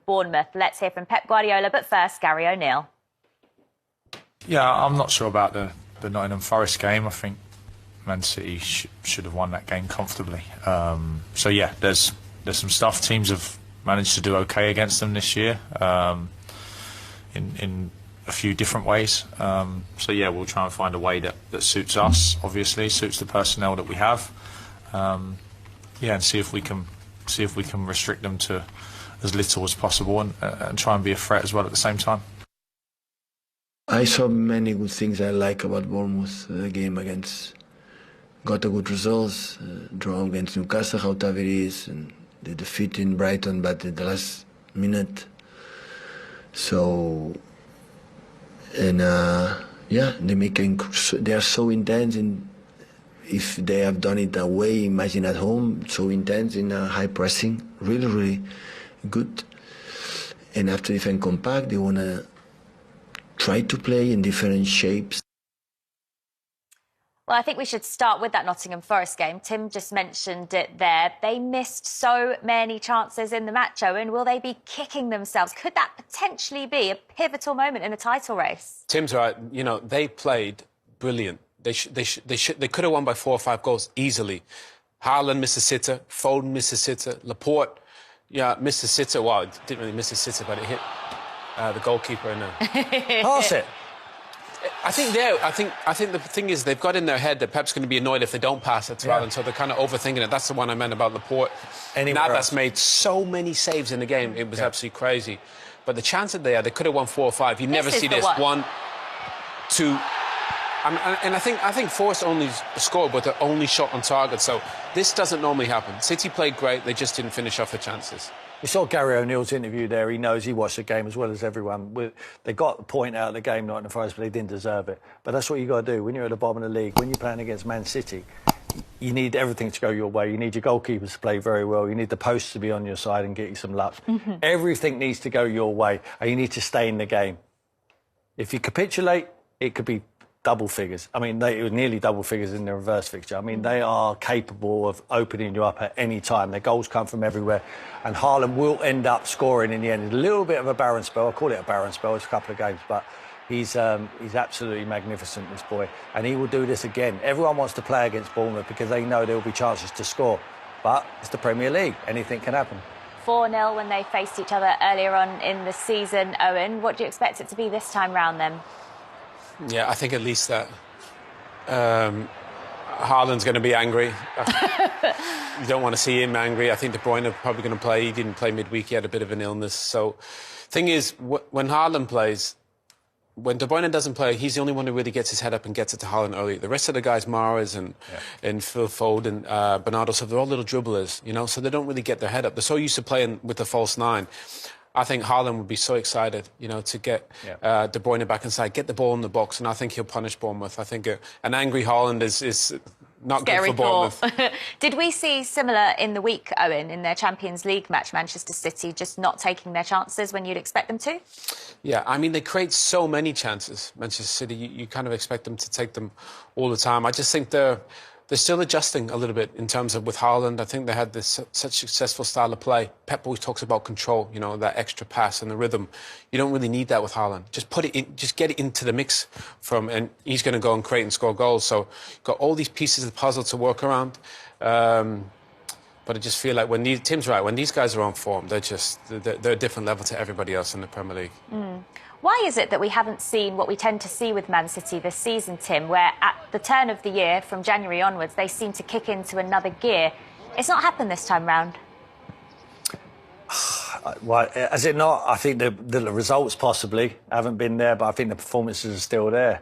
Bournemouth. Let's hear from Pep Guardiola, but first, Gary O'Neill. Yeah, I'm not sure about the Nottingham Forest game. I think Man City should have won that game comfortably. So yeah, there's some stuff. Teams have managed to do okay against them this year in a few different ways. So yeah, we'll try and find a way that suits us. Obviously, suits the personnel that we have. Yeah, and see if we can restrict them to as little as possible and try and be a threat as well at the same time. I saw many good things I like about Bournemouth. The game got a good results. Draw against Newcastle, how tough it is, and the defeat in Brighton, but at the last minute. So, and yeah, they are so intense, and if they have done it away, imagine at home, so intense in high pressing, really, really good. And after defend compact, they want to try to play in different shapes. Well, I think we should start with that Nottingham Forest game. Tim just mentioned it there. They missed so many chances in the match, Owen. Will they be kicking themselves? Could that potentially be a pivotal moment in a title race? Tim's right. You know, they played brilliant. They could have won by 4 or 5 goals easily. Haaland missed a sitter, Foden missed a sitter, Laporte, yeah, missed a sitter. Well, it didn't really miss a sitter, but it hit the goalkeeper in there. Pass it. I think the thing is they've got in their head that Pep's going to be annoyed if they don't pass it to Haaland, so they're kind of overthinking it. That's the one I meant about Laporte. Navas made so many saves in the game, it was absolutely crazy. But the chances they could have won 4 or 5. You never see this. 1, 2. And I think Forest only scored, but they're only shot on target. So this doesn't normally happen. City played great, they just didn't finish off the chances. You saw Gary O'Neill's interview there. He knows he watched the game as well as everyone. They got the point out of the game, Nottingham Forest, but they didn't deserve it. But that's what you got to do when you're at the bottom of the league. When you're playing against Man City, you need everything to go your way. You need your goalkeepers to play very well. You need the posts to be on your side and get you some luck. Everything needs to go your way, and you need to stay in the game. If you capitulate, it could be double figures. I mean, it was nearly double figures in the reverse fixture. I mean, they are capable of opening you up at any time. Their goals come from everywhere. And Haaland will end up scoring in the end. It's a little bit of a barren spell. I call it a barren spell. It's a couple of games. But he's absolutely magnificent, this boy. And he will do this again. Everyone wants to play against Bournemouth because they know there will be chances to score. But it's the Premier League. Anything can happen. 4-0 when they faced each other earlier on in the season, Owen. What do you expect it to be this time round, then? Yeah, I think at least that. Haaland's going to be angry. You don't want to see him angry. I think De Bruyne probably going to play. He didn't play midweek. He had a bit of an illness. So, thing is, when Haaland plays, when De Bruyne doesn't play, he's the only one who really gets his head up and gets it to Haaland early. The rest of the guys, Mahrez and Phil Foden, Bernardo Silva, they're all little dribblers, you know, so they don't really get their head up. They're so used to playing with the false 9. I think Haaland would be so excited, you know, to get De Bruyne back inside, get the ball in the box, and I think he'll punish Bournemouth. I think an angry Haaland is not Scary good for Bournemouth. Did we see similar in the week, Owen, in their Champions League match, Manchester City just not taking their chances when you'd expect them to? Yeah, I mean, they create so many chances, Manchester City. You kind of expect them to take them all the time. I just think they're still adjusting a little bit in terms of with Haaland. I think they had this such successful style of play. Pep always talks about control, you know, that extra pass and the rhythm. You don't really need that with Haaland. Just put it in, just get it into the mix and he's going to go and create and score goals. So you've got all these pieces of the puzzle to work around. But I just feel like Tim's right, when these guys are on form, they're a different level to everybody else in the Premier League. Why is it that we haven't seen what we tend to see with Man City this season, Tim, where at the turn of the year, from January onwards, they seem to kick into another gear? It's not happened this time round. Well, has it not? I think the results possibly haven't been there, but I think the performances are still there.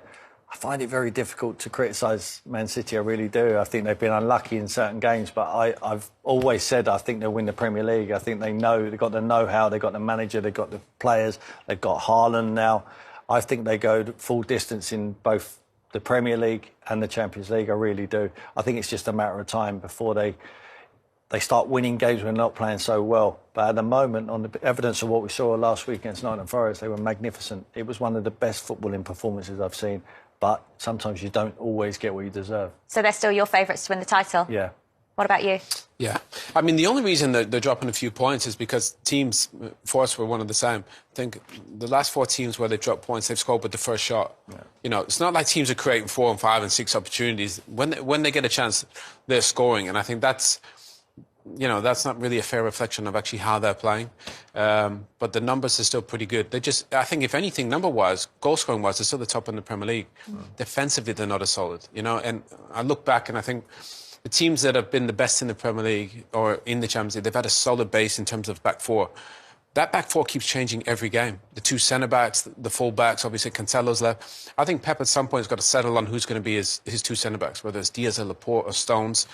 I find it very difficult to criticise Man City, I really do. I think they've been unlucky in certain games, but I've always said I think they'll win the Premier League. I think they've got the know-how, they've got the manager, they've got the players, they've got Haaland now. I think they go full distance in both the Premier League and the Champions League, I really do. I think it's just a matter of time before they start winning games when they're not playing so well. But at the moment, on the evidence of what we saw last week against Nottingham Forest, they were magnificent. It was one of the best footballing performances I've seen. But sometimes you don't always get what you deserve. So they're still your favourites to win the title? Yeah. What about you? Yeah. I mean, the only reason they're dropping a few points is because teams, for us, were one of the same. I think the last 4 teams where they've dropped points, they've scored with the first shot. Yeah. You know, it's not like teams are creating 4 and 5 and 6 opportunities. When they get a chance, they're scoring. And I think that's, you know, that's not really a fair reflection of actually how they're playing. But the numbers are still pretty good. They just, I think, if anything, number-wise, goal-scoring-wise, they're still the top in the Premier League. Defensively, they're not as solid, you know. And I look back and I think the teams that have been the best in the Premier League or in the Champions League, they've had a solid base in terms of back four. That back four keeps changing every game. The 2 centre-backs, the full-backs, obviously Cancelo's left. I think Pep at some point has got to settle on who's going to be his 2 centre-backs, whether it's Diaz or Laporte or Stones.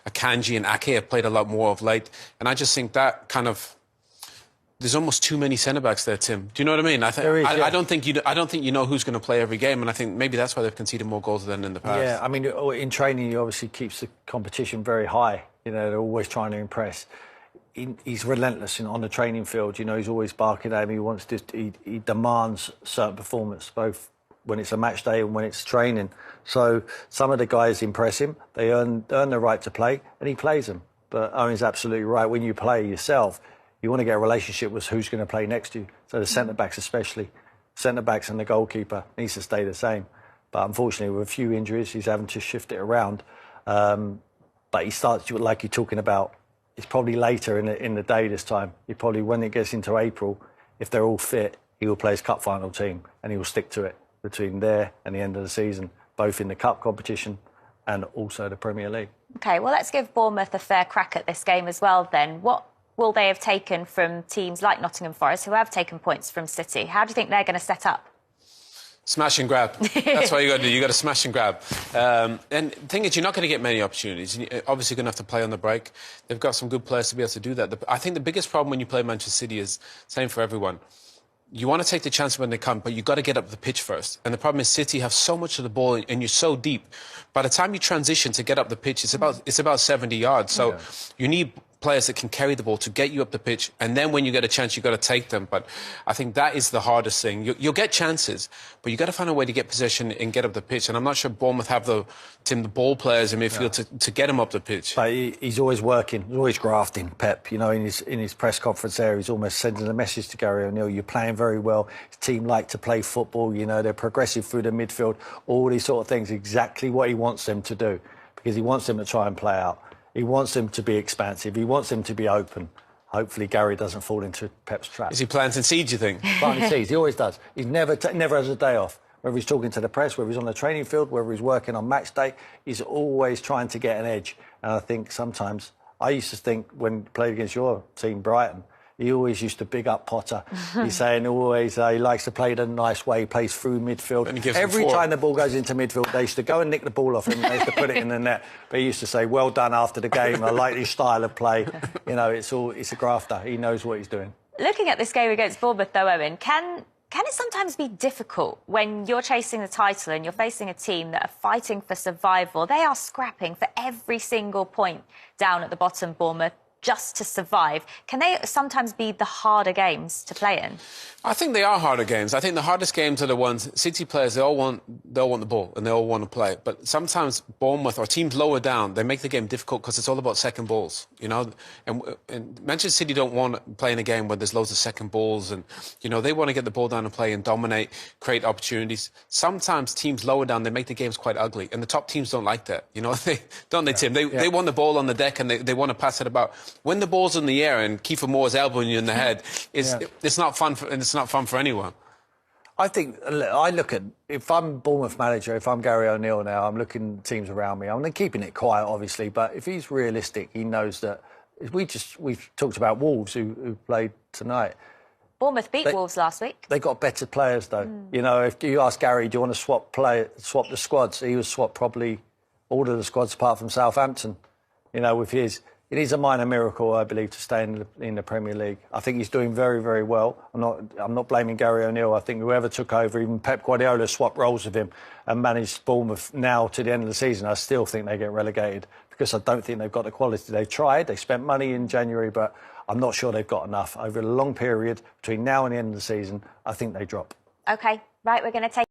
Akanji and Ake have played a lot more of late. And I just think that kind of... There's almost too many centre-backs there, Tim. Do you know what I mean? I don't think you know who's going to play every game, and I think maybe that's why they've conceded more goals than in the past. Yeah, I mean, in training, he obviously keeps the competition very high. You know, they're always trying to impress. He's relentless on the training field. You know, he's always barking at him. He wants to. He demands certain performance, both when it's a match day and when it's training. So some of the guys impress him. They earn the right to play, and he plays them. But Owen's absolutely right. When you play yourself, you want to get a relationship with who's going to play next to you. So the centre-backs especially. Centre-backs and the goalkeeper needs to stay the same. But unfortunately, with a few injuries, he's having to shift it around. But he starts, like you're talking about, it's probably later in the day this time. He probably, when it gets into April, if they're all fit, he will play his cup final team and he will stick to it between there and the end of the season, both in the cup competition and also the Premier League. OK, well, let's give Bournemouth a fair crack at this game as well then. What will they have taken from teams like Nottingham Forest, who have taken points from City? How do you think they're going to set up? Smash and grab. That's what you got to do. You got to smash and grab. And the thing is, you're not going to get many opportunities. You're obviously going to have to play on the break. They've got some good players to be able to do that. I think the biggest problem when you play Manchester City is same for everyone. You want to take the chance when they come, but you've got to get up the pitch first. And the problem is City have so much of the ball and you're so deep. By the time you transition to get up the pitch, it's about 70 yards. So you need players that can carry the ball to get you up the pitch, and then when you get a chance, you've got to take them. But I think that is the hardest thing. You'll get chances, but you've got to find a way to get possession and get up the pitch. And I'm not sure Bournemouth have the ball players in midfield to get him up the pitch. But he's always working, he's always grafting, Pep. You know, in his press conference there, he's almost sending a message to Gary O'Neill. You're playing very well. His team like to play football. You know, they're progressive through the midfield. All these sort of things, exactly what he wants them to do, because he wants them to try and play out. He wants them to be expansive. He wants them to be open. Hopefully, Gary doesn't fall into Pep's trap. Is he planting seeds, you think? Planting seeds. He always does. He never has a day off. Whether he's talking to the press, whether he's on the training field, whether he's working on match day, he's always trying to get an edge. And I think sometimes, I used to think when he played against your team, Brighton, he always used to big up Potter. He's saying always he likes to play it a nice way, he plays through midfield. Every time the ball goes into midfield, they used to go and nick the ball off him, they used to put it in the net. But he used to say, well done after the game, I like his style of play. You know, it's a grafter. He knows what he's doing. Looking at this game against Bournemouth, though, Owen, can it sometimes be difficult when you're chasing the title and you're facing a team that are fighting for survival? They are scrapping for every single point down at the bottom, Bournemouth, just to survive. Can they sometimes be the harder games to play in? I think they are harder games. I think the hardest games are the ones City players, they all want the ball and they all want to play. But sometimes Bournemouth or teams lower down, they make the game difficult because it's all about second balls, you know. And Manchester City don't want playing a game where there's loads of second balls, and you know they want to get the ball down and play and dominate, create opportunities. Sometimes teams lower down, they make the games quite ugly, and the top teams don't like that. You know, don't they, Tim? They want the ball on the deck and they want to pass it about. When the ball's in the air and Kiefer Moore's elbowing you in the head, it's not fun it's not fun for anyone. I think, I look at, if I'm Bournemouth manager, if I'm Gary O'Neill now, I'm looking at teams around me. I'm keeping it quiet, obviously, but if he's realistic, he knows that. We've talked about Wolves, who played tonight. Bournemouth beat Wolves last week. They got better players, though. You know, if you ask Gary, do you want to swap the squads? He would swap probably all of the squads apart from Southampton. You know, with his... It is a minor miracle, I believe, to stay in the Premier League. I think he's doing very, very well. I'm not blaming Gary O'Neill. I think whoever took over, even Pep Guardiola, swapped roles with him and managed Bournemouth now to the end of the season. I still think they get relegated because I don't think they've got the quality. They've tried, they spent money in January, but I'm not sure they've got enough. Over a long period, between now and the end of the season, I think they drop. OK, right, we're going to take...